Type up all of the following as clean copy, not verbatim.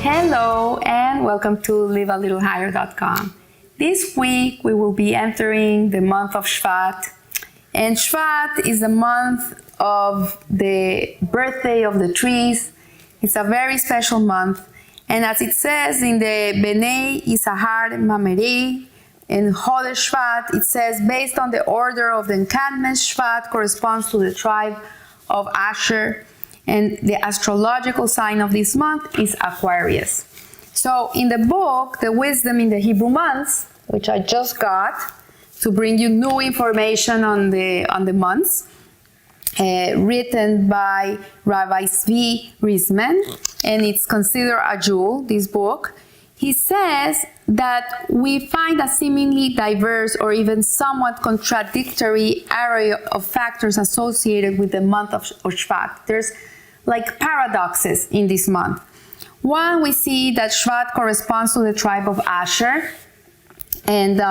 Hello and welcome to livealittlehigher.com. This week we will be entering the month of Shvat, and Shvat is the month of the birthday of the trees. It's a very special month, and as it says in the Bnei Issachar Mameri, in Chodesh Shevat, it says, based on the order of the encampments, Shvat corresponds to the tribe of Asher, and the astrological sign of this month is Aquarius. So in the book, The Wisdom in the Hebrew Months, which I just got to bring you new information on the months, written by Rabbi Zvi Risman, and it's considered a jewel, this book. He says that we find a seemingly diverse or even somewhat contradictory array of factors associated with the month of Shvat. There's like paradoxes in this month. One, we see that Shvat corresponds to the tribe of Asher, and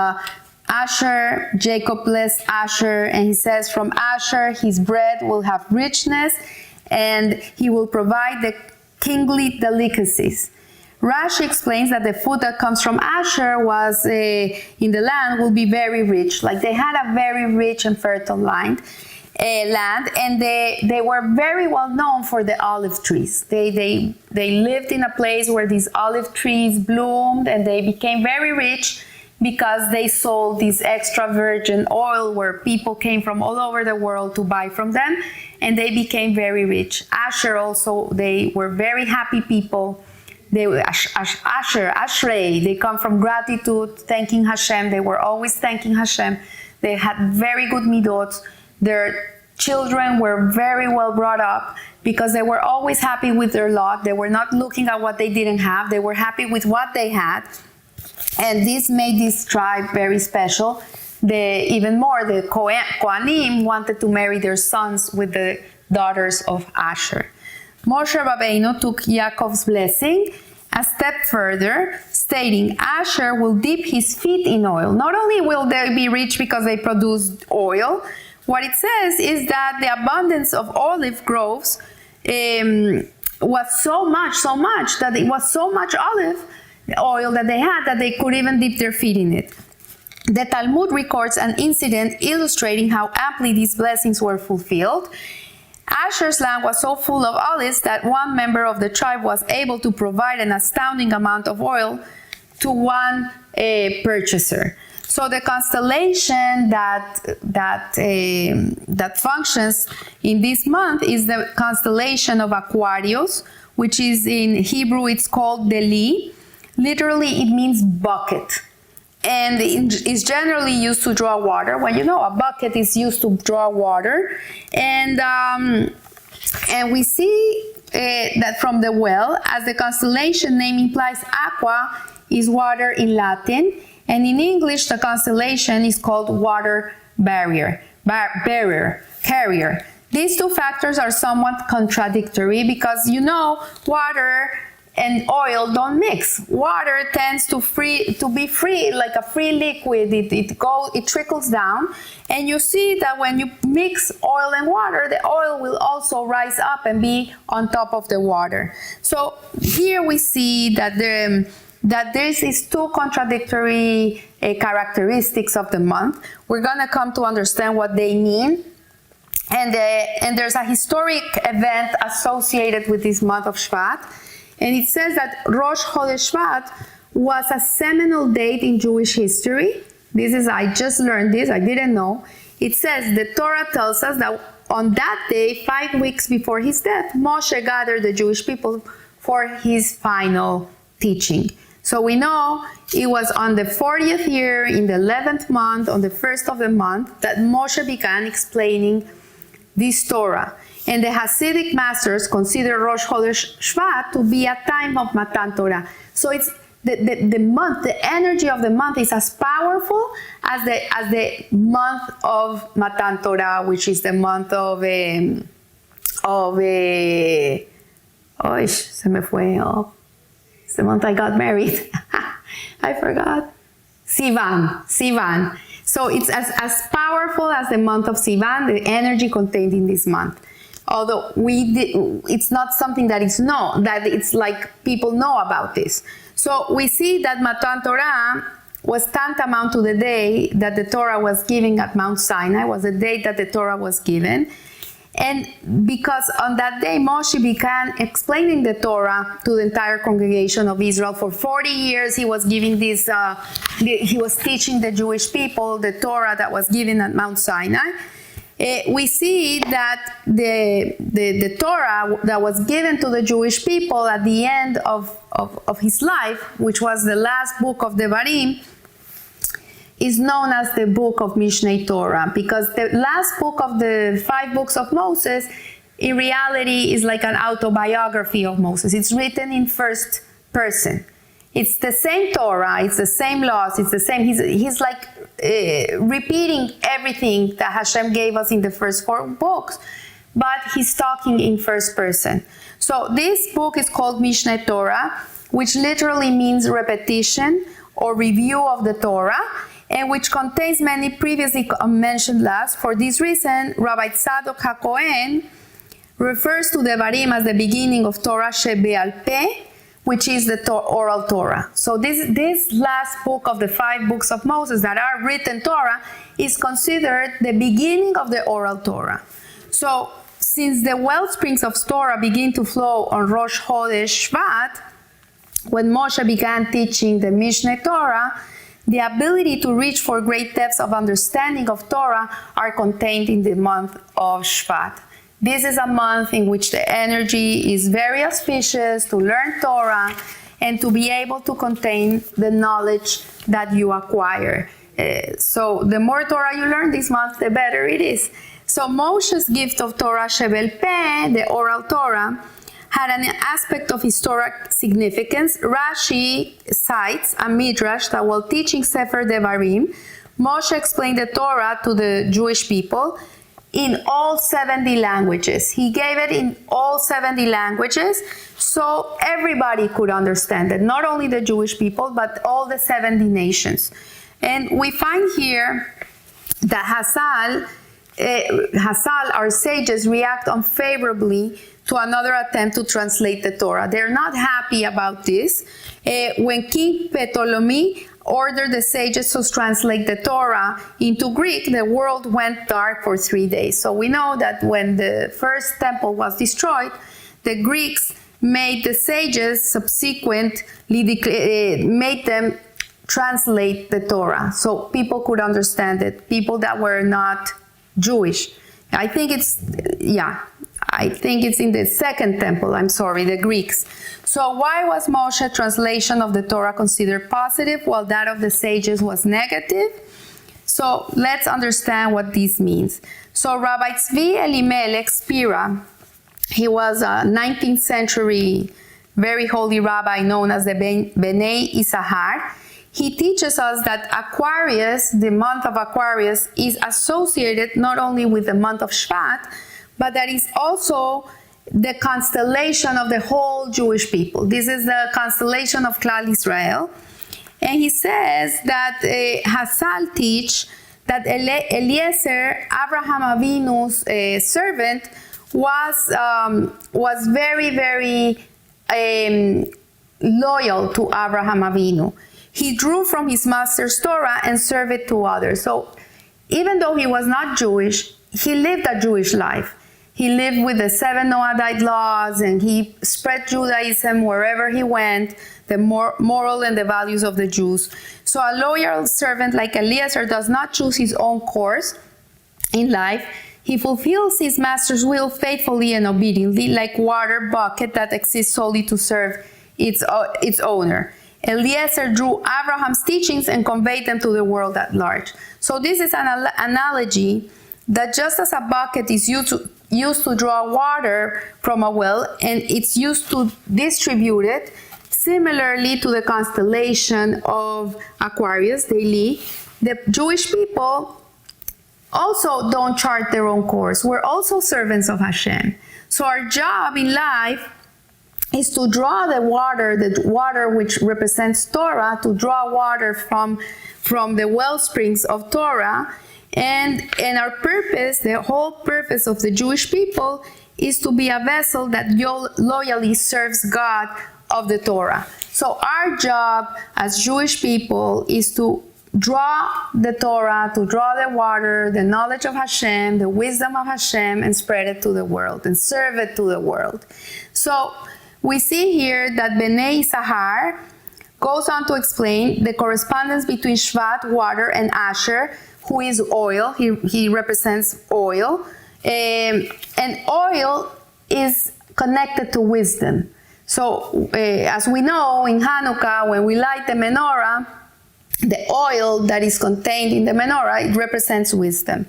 Asher, Jacob blessed Asher, and he says, from Asher his bread will have richness, and he will provide the kingly delicacies. Rashi explains that the food that comes from Asher was in the land will be very rich. Like they had a very rich and fertile land, and they were very well known for the olive trees. They lived in a place where these olive trees bloomed, and they became very rich because they sold this extra virgin oil where people came from all over the world to buy from them, and they became very rich. Asher also, they were very happy people. They were Asher, Ashrei, they come from gratitude, thanking Hashem. They were always thanking Hashem. They had very good midot. Their children were very well brought up because they were always happy with their lot. They were not looking at what they didn't have. They were happy with what they had. And this made this tribe very special. Even more, the Kohanim wanted to marry their sons with the daughters of Asher. Moshe Rabbeinu took Yaakov's blessing a step further, stating, Asher will dip his feet in oil. Not only will they be rich because they produced oil, what it says is that the abundance of olive groves was so much that it was so much olive oil that they had that they could even dip their feet in it. The Talmud records an incident illustrating how amply these blessings were fulfilled. Asher's land was so full of olives that one member of the tribe was able to provide an astounding amount of oil to one purchaser. So the constellation that functions in this month is the constellation of Aquarius, which is in Hebrew it's called Deli. Literally it means bucket. And it's generally used to draw water. Well, you know, a bucket is used to draw water. And we see that from the well, as the constellation name implies, aqua is water in Latin. And in English, the constellation is called water carrier. These two factors are somewhat contradictory because, you know, water and oil don't mix. Water tends to be free, like a free liquid. It trickles down, and you see that when you mix oil and water, the oil will also rise up and be on top of the water. So here we see that there's these two contradictory characteristics of the month. We're gonna come to understand what they mean. And there's a historic event associated with this month of Shvat. And it says that Rosh Chodesh Shevat was a seminal date in Jewish history. I just learned this, I didn't know. It says, the Torah tells us that on that day, 5 weeks before his death, Moshe gathered the Jewish people for his final teaching. So we know it was on the 40th year, in the 11th month, on the 1st of the month, that Moshe began explaining this Torah. And the Hasidic masters consider Rosh Chodesh Shevat to be a time of Matan Torah. So it's the month, the energy of the month is as powerful as the month of Matan Torah, which is the month of it's the month I got married. I forgot. Sivan. So it's as powerful as the month of Sivan, the energy contained in this month. although it's not something that is known, that it's like people know about this. So we see that Matan Torah was tantamount to the day that the Torah was given at Mount Sinai, was the day that the Torah was given. And because on that day, Moshe began explaining the Torah to the entire congregation of Israel. For 40 years, he was giving this, he was teaching the Jewish people the Torah that was given at Mount Sinai. We see that the Torah that was given to the Jewish people at the end of his life, which was the last book of Devarim, is known as the book of Mishneh Torah, because the last book of the 5 books of Moses in reality is like an autobiography of Moses. It's written in first person. It's the same Torah, it's the same laws, it's the same, he's like repeating everything that Hashem gave us in the first 4 books, but he's talking in first person. So this book is called Mishneh Torah, which literally means repetition or review of the Torah, and which contains many previously mentioned laws. For this reason, Rabbi Tzadok HaKohen refers to Devarim as the beginning of Torah Shebe'al Peh, which is the oral Torah. So this last book of the 5 books of Moses that are written Torah is considered the beginning of the oral Torah. So since the well springs of Torah begin to flow on Rosh Chodesh Shevat, when Moshe began teaching the Mishneh Torah, the ability to reach for great depths of understanding of Torah are contained in the month of Shvat. This is a month in which the energy is very auspicious to learn Torah and to be able to contain the knowledge that you acquire. So the more Torah you learn this month, the better it is. So Moshe's gift of Torah Shebe'al Peh, the oral Torah, had an aspect of historic significance. Rashi cites a midrash that while teaching Sefer Devarim, Moshe explained the Torah to the Jewish people in all 70 languages. He gave it in all 70 languages so everybody could understand it, not only the Jewish people, but all the 70 nations. And we find here that Hassal, our sages, react unfavorably to another attempt to translate the Torah. They're not happy about this. When King Ptolemy ordered the sages to translate the Torah into Greek, the world went dark for 3 days. So we know that when the first temple was destroyed, the Greeks made the sages subsequently made them translate the Torah so people could understand it, people that were not Jewish. I think it's in the second temple, the Greeks. So why was Moshe's translation of the Torah considered positive while that of the sages was negative? So let's understand what this means. So Rabbi Tzvi Elimelech Spira, he was a 19th century very holy rabbi known as the Bnei Issachar. He teaches us that Aquarius, the month of Aquarius, is associated not only with the month of Shvat, but that is also the constellation of the whole Jewish people. This is the constellation of Klal Israel. And he says that Hassal teach that Eliezer, Abraham Avinu's servant, was very, very loyal to Abraham Avinu. He drew from his master's Torah and served it to others. So even though he was not Jewish, he lived a Jewish life. He lived with the 7 Noahide laws, and he spread Judaism wherever he went, the moral and the values of the Jews. So a loyal servant like Eliezer does not choose his own course in life. He fulfills his master's will faithfully and obediently, like water bucket that exists solely to serve its owner. Eliezer drew Abraham's teachings and conveyed them to the world at large. So this is an analogy that just as a bucket is used to draw water from a well and it's used to distribute it, similarly to the constellation of Aquarius daily, the Jewish people also don't chart their own course. We're also servants of Hashem. So our job in life is to draw the water which represents Torah, to draw water from the well springs of Torah. And our purpose, the whole purpose of the Jewish people, is to be a vessel that loyally serves God of the Torah. So our job as Jewish people is to draw the Torah, to draw the water, the knowledge of Hashem, the wisdom of Hashem, and spread it to the world and serve it to the world. So we see here that Bnei Issachar goes on to explain the correspondence between Shvat, water, and Asher, who is oil. He represents oil. And oil is connected to wisdom. So as we know, in Hanukkah, when we light the menorah, the oil that is contained in the menorah, it represents wisdom.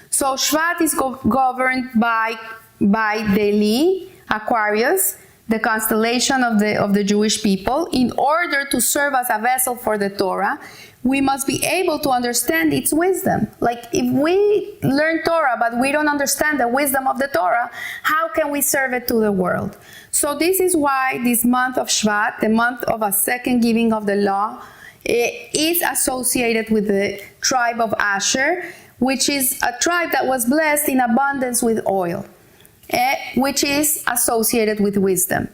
So Shvat is governed by Deli, Aquarius, the constellation of the Jewish people. In order to serve as a vessel for the Torah, we must be able to understand its wisdom. Like, if we learn Torah but we don't understand the wisdom of the Torah, how can we serve it to the world? So this is why this month of Shvat, the month of a second giving of the law, is associated with the tribe of Asher, which is a tribe that was blessed in abundance with oil, which is associated with wisdom.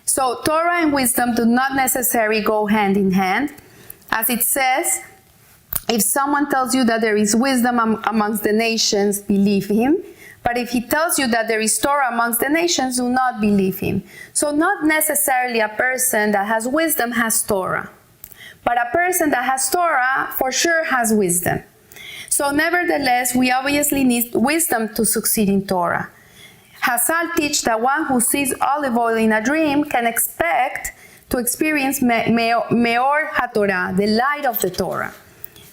So Torah and wisdom do not necessarily go hand in hand. As it says, if someone tells you that there is wisdom amongst the nations, believe him. But if he tells you that there is Torah amongst the nations, do not believe him. So not necessarily a person that has wisdom has Torah. But a person that has Torah for sure has wisdom. So nevertheless, we obviously need wisdom to succeed in Torah. Hazal teach that one who sees olive oil in a dream can expect to experience Meor HaTorah, the light of the Torah.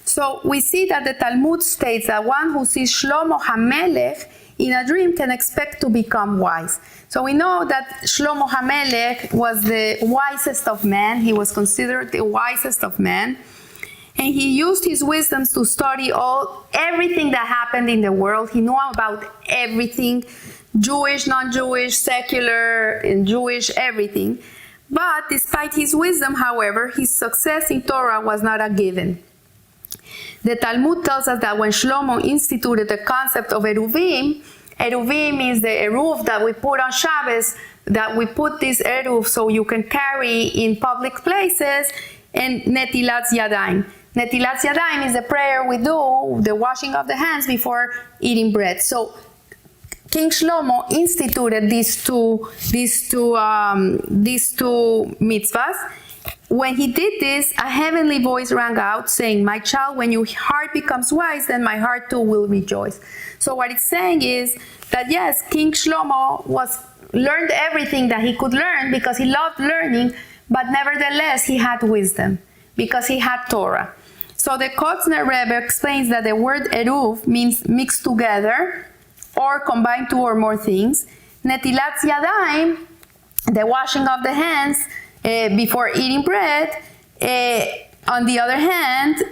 So we see that the Talmud states that one who sees Shlomo HaMelech in a dream can expect to become wise. So we know that Shlomo HaMelech was the wisest of men. He was considered the wisest of men. And he used his wisdoms to study everything that happened in the world. He knew about everything, Jewish, non-Jewish, secular, and Jewish, everything. But despite his wisdom, however, his success in Torah was not a given. The Talmud tells us that when Shlomo instituted the concept of Eruvim is the eruv that we put on Shabbos, that we put this eruv so you can carry in public places, and Netilat Yadayim. Netilat Yadayim is the prayer we do, the washing of the hands before eating bread. So King Shlomo instituted these two mitzvahs. When he did this, a heavenly voice rang out saying, "My child, when your heart becomes wise, then my heart too will rejoice." So what it's saying is that yes, King Shlomo learned everything that he could learn because he loved learning, but nevertheless he had wisdom because he had Torah. So the Kotzner Rebbe explains that the word eruv means mixed together or combine two or more things. Netilat Yadayim, the washing of the hands before eating bread. On the other hand,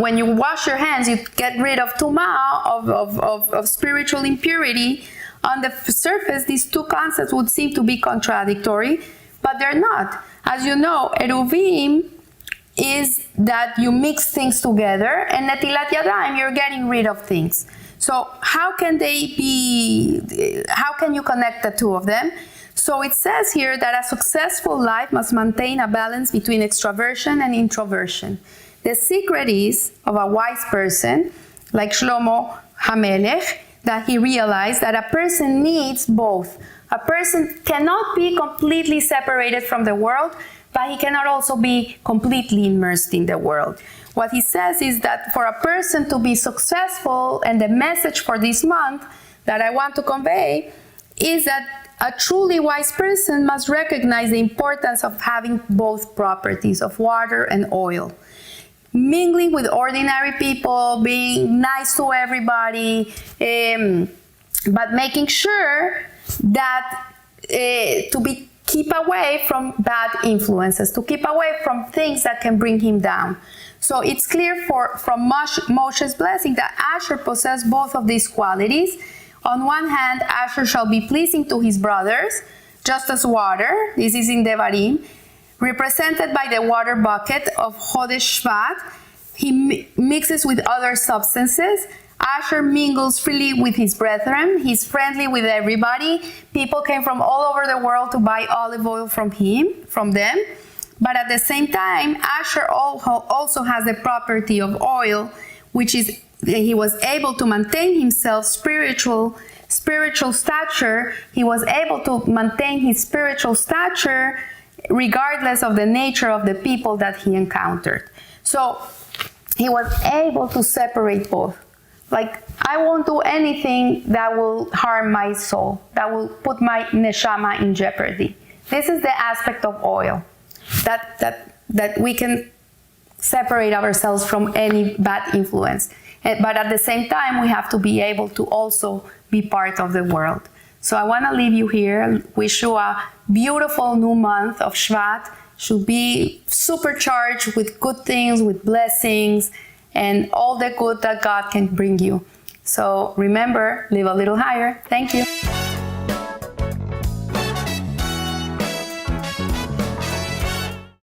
when you wash your hands, you get rid of tumah, of spiritual impurity. On the surface, these two concepts would seem to be contradictory, but they're not. As you know, eruvim is that you mix things together, and netilat yadayim, you're getting rid of things. So how can you connect the two of them? So it says here that a successful life must maintain a balance between extroversion and introversion. The secret is of a wise person, like Shlomo HaMelech, that he realized that a person needs both. A person cannot be completely separated from the world, but he cannot also be completely immersed in the world. What he says is that for a person to be successful, and the message for this month that I want to convey is that a truly wise person must recognize the importance of having both properties of water and oil. Mingling with ordinary people, being nice to everybody, but making sure that keep away from bad influences, to keep away from things that can bring him down. So it's clear from Moshe's blessing that Asher possessed both of these qualities. On one hand, Asher shall be pleasing to his brothers, just as water, this is in Devarim, represented by the water bucket of Chodesh Shevat. He mixes with other substances. Asher mingles freely with his brethren. He's friendly with everybody. People came from all over the world to buy olive oil from them. But at the same time, Asher also has the property of oil, which is he was able to maintain himself spiritual stature. He was able to maintain his spiritual stature regardless of the nature of the people that he encountered. So he was able to separate both. Like, I won't do anything that will harm my soul, that will put my neshama in jeopardy. This is the aspect of oil, that we can separate ourselves from any bad influence. But at the same time, we have to be able to also be part of the world. So I want to leave you here, wish you a beautiful new month of Shvat. Should be supercharged with good things, with blessings, and all the good that God can bring you. So remember, live a little higher. Thank you.